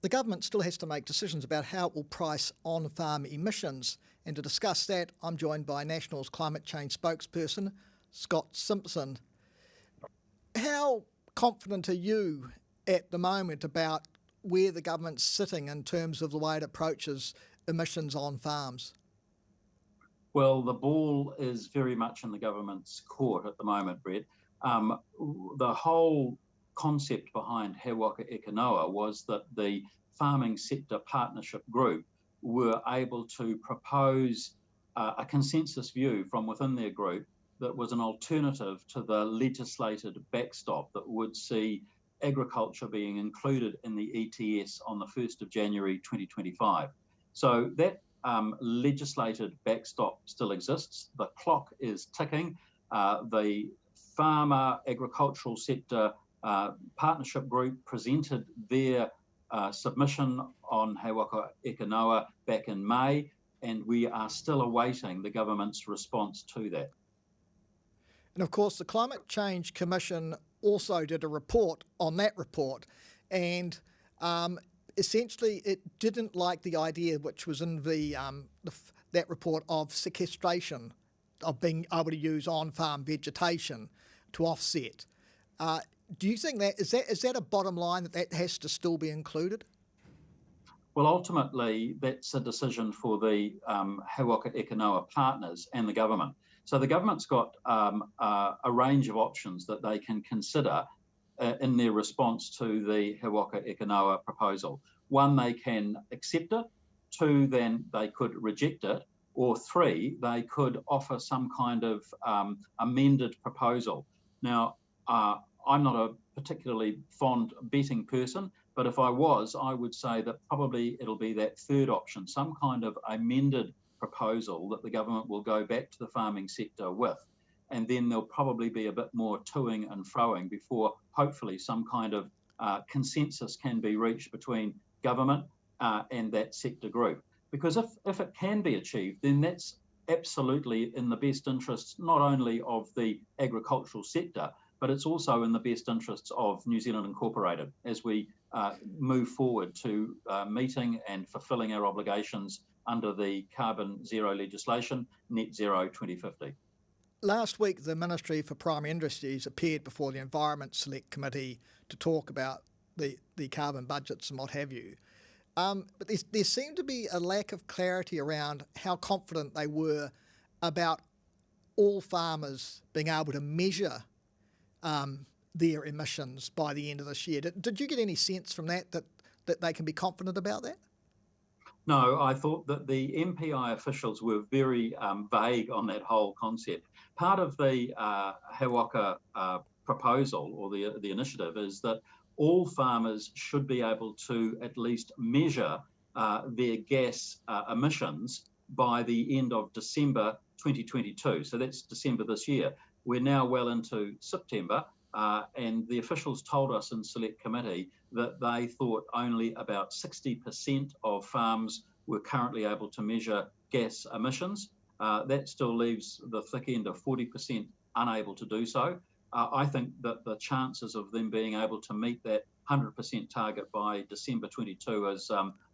the government still has to make decisions about how it will price on-farm emissions. And to discuss that, I'm joined by National's climate change spokesperson, Scott Simpson. How confident are you at the moment about where the government's sitting in terms of the way it approaches emissions on farms? Well, the ball is very much in the government's court at the moment, Brett. The whole concept behind He Waka Eke Noa was that the farming sector partnership group were able to propose a consensus view from within their group that was an alternative to the legislated backstop that would see agriculture being included in the ETS on the 1st of January 2025. So that legislated backstop still exists. The clock is ticking. The farmer agricultural sector partnership group presented their submission on He Waka Eke Noa back in May, and we are still awaiting the government's response to that. And of course, the Climate Change Commission also did a report on that report, and essentially it didn't like the idea which was in that report of sequestration, of being able to use on-farm vegetation to offset. Do you think is that a bottom line that has to still be included? Well, ultimately, that's a decision for the He Waka Eke Noa partners and the government. So the government's got a range of options that they can consider in their response to the He Waka Eke Noa proposal. One, they can accept it. Two, then they could reject it. Or three, they could offer some kind of amended proposal. Now, I'm not a particularly fond betting person, but if I was, I would say that probably it'll be that third option, some kind of amended proposal that the government will go back to the farming sector with. And then there'll probably be a bit more toing and froing before hopefully some kind of consensus can be reached between government and that sector group. Because if it can be achieved, then that's absolutely in the best interests not only of the agricultural sector, but it's also in the best interests of New Zealand Incorporated as we move forward to meeting and fulfilling our obligations under the carbon zero legislation, net zero 2050. Last week, the Ministry for Primary Industries appeared before the Environment Select Committee to talk about the carbon budgets and what have you. But there seemed to be a lack of clarity around how confident they were about all farmers being able to measure their emissions by the end of this year. Did you get any sense from that they can be confident about that? No, I thought that the MPI officials were very vague on that whole concept. Part of the He Waka proposal or the initiative is that all farmers should be able to at least measure their gas emissions by the end of December 2022. So that's December this year. We're now well into September, and the officials told us in Select Committee that they thought only about 60% of farms were currently able to measure gas emissions. That still leaves the thick end of 40% unable to do so. I think that the chances of them being able to meet that 100% target by December 22 is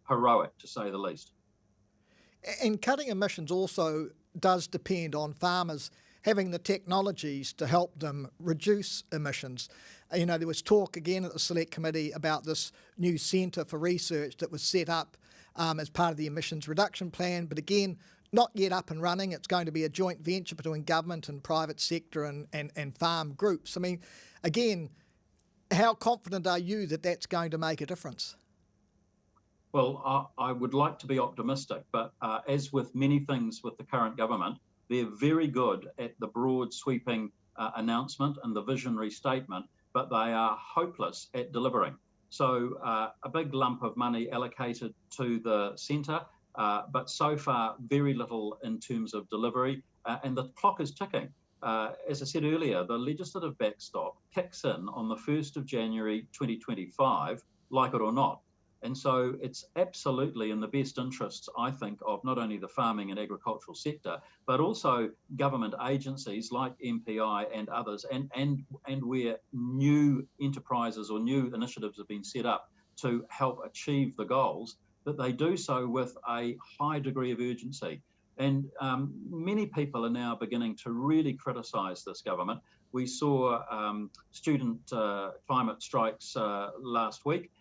heroic, to say the least. And cutting emissions also does depend on farmers having the technologies to help them reduce emissions. You know, there was talk again at the Select Committee about this new centre for research that was set up as part of the emissions reduction plan, but again, not yet up and running. It's going to be a joint venture between government and private sector and farm groups. I mean, again, how confident are you that that's going to make a difference? Well, I would like to be optimistic, but as with many things with the current government, they're very good at the broad sweeping announcement and the visionary statement, but they are hopeless at delivering. So a big lump of money allocated to the centre, but so far very little in terms of delivery, and the clock is ticking. As I said earlier, the legislative backstop kicks in on the 1st of January 2025, like it or not. And so it's absolutely in the best interests, I think, of not only the farming and agricultural sector, but also government agencies like MPI and others, and where new enterprises or new initiatives have been set up to help achieve the goals, that they do so with a high degree of urgency. And many people are now beginning to really criticise this government. We saw student climate strikes last week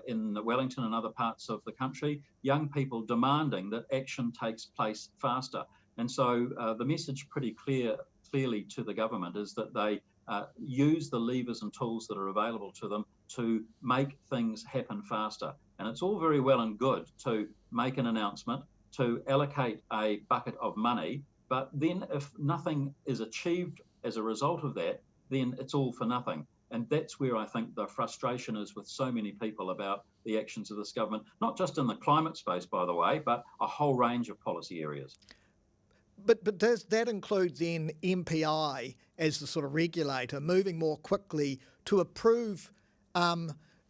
in Wellington and other parts of the country, young people demanding that action takes place faster. And so the message pretty clearly to the government is that they use the levers and tools that are available to them to make things happen faster. And it's all very well and good to make an announcement, to allocate a bucket of money, but then if nothing is achieved as a result of that, then it's all for nothing. And that's where I think the frustration is with so many people about the actions of this government, not just in the climate space, by the way, but a whole range of policy areas. But does that include then MPI as the sort of regulator moving more quickly to approve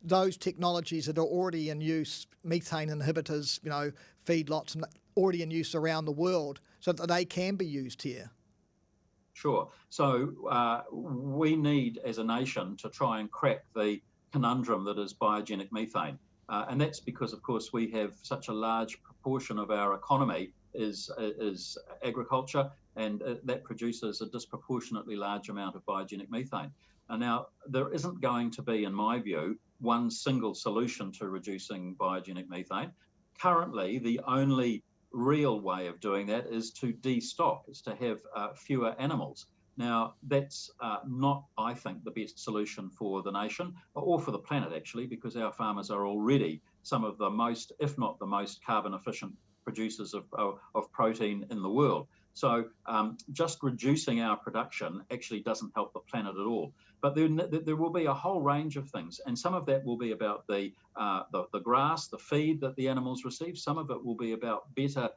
those technologies that are already in use, methane inhibitors, feedlots, already in use around the world, so that they can be used here? Sure. So we need, as a nation, to try and crack the conundrum that is biogenic methane. And that's because, of course, we have such a large proportion of our economy is agriculture, and that produces a disproportionately large amount of biogenic methane. And now, there isn't going to be, in my view, one single solution to reducing biogenic methane. Currently, the only real way of doing that is to destock, is to have fewer animals. Now, that's not, I think, the best solution for the nation or for the planet, actually, because our farmers are already some of the most, if not the most, carbon efficient producers of protein in the world. So just reducing our production actually doesn't help the planet at all. But there will be a whole range of things, and some of that will be about the grass, the feed that the animals receive. Some of it will be about better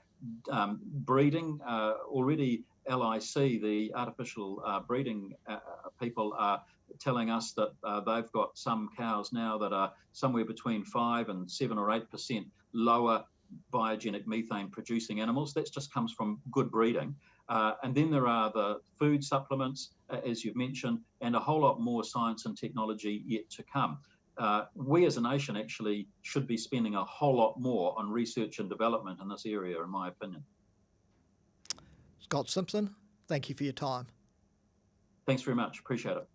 breeding. Already LIC, the artificial breeding people, are telling us that they've got some cows now that are somewhere between 5 and 7 or 8% lower biogenic methane producing animals. That just comes from good breeding. And then there are the food supplements, as you've mentioned, and a whole lot more science and technology yet to come. We as a nation actually should be spending a whole lot more on research and development in this area, in my opinion. Scott Simpson, thank you for your time. Thanks very much. Appreciate it.